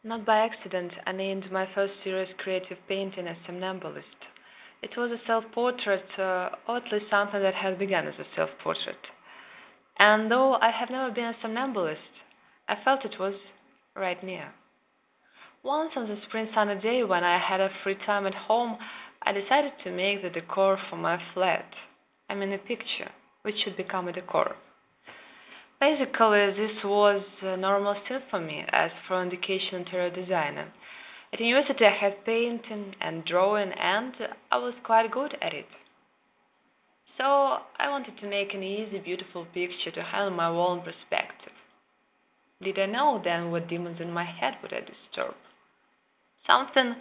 Not by accident, I named my first serious creative painting a somnambulist. It was a self-portrait, or at least something that had begun as a self-portrait. And though I have never been a somnambulist, I felt it was right near. Once on the spring sunny day when I had a free time at home, I decided to make the decor for my flat. I mean a picture, which should become a decor. Basically, this was a normal step for me as for education interior designer. At university, I had painting and drawing, and I was quite good at it. So I wanted to make an easy, beautiful picture to hang on my wall in perspective. Did I know then what demons in my head would I disturb? Something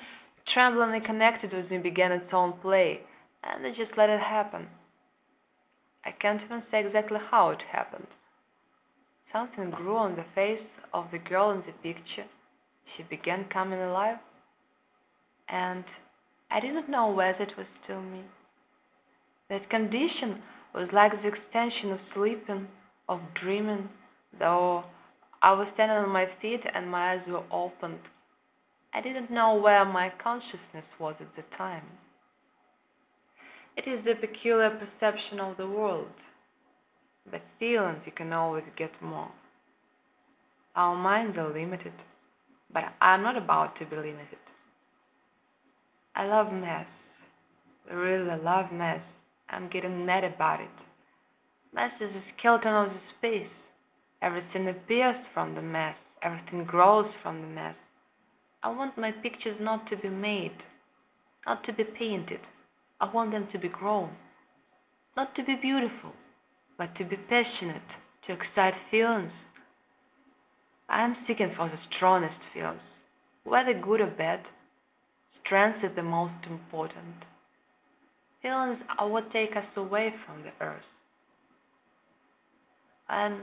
tremblingly connected with me began its own play, and I just let it happen. I can't even say exactly how it happened. Something grew on the face of the girl in the picture. She began coming alive, and I didn't know whether it was still me. That condition was like the extension of sleeping, of dreaming, though I was standing on my feet and my eyes were opened. I didn't know where my consciousness was at the time. It is the peculiar perception of the world. But feelings you can always get more. Our minds are limited, but I'm not about to be limited. I love mess. Really love mess. I'm getting mad about it. Mess is the skeleton of the space. Everything appears from the mess. Everything grows from the mess. I want my pictures not to be made, not to be painted. I want them to be grown, not to be beautiful, but to be passionate, to excite feelings. I am seeking for the strongest feelings, whether good or bad. Strength is the most important. Feelings are what take us away from the earth. And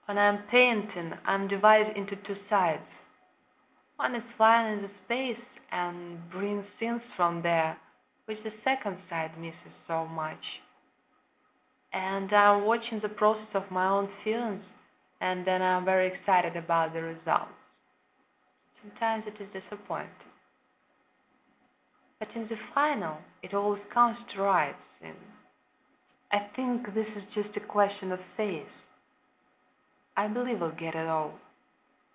when I am painting, I am divided into two sides. One is flying in the space and brings things from there, which the second side misses so much. And I'm watching the process of my own feelings, and then I'm very excited about the results. Sometimes it is disappointing. But in the final, it always comes to right. And I think this is just a question of faith. I believe I'll get it all.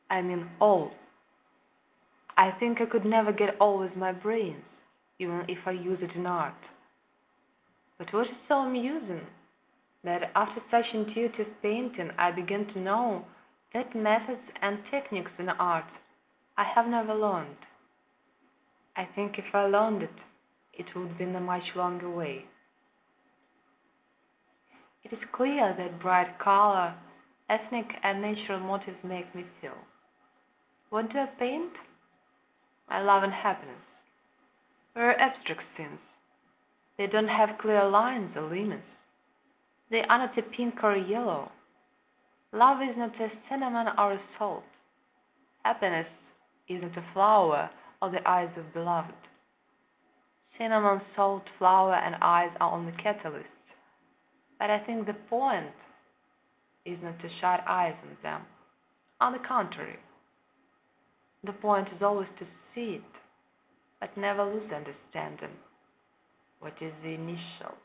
I mean all. I think I could never get all with my brains, even if I use it in art. But what is so amusing? That after such intuitive painting, I began to know that methods and techniques in art I have never learned. I think if I learned it, it would be in a much longer way. It is clear that bright color, ethnic and natural motifs make me feel. What do I paint? My love and happiness. Very abstract things. They don't have clear lines or limits. They are not a pink or a yellow. Love is not a cinnamon or a salt. Happiness is not a flower or the eyes of beloved. Cinnamon, salt, flower, and eyes are only catalysts. But I think the point is not to shut eyes on them. On the contrary, the point is always to see it, but never lose understanding what is the initial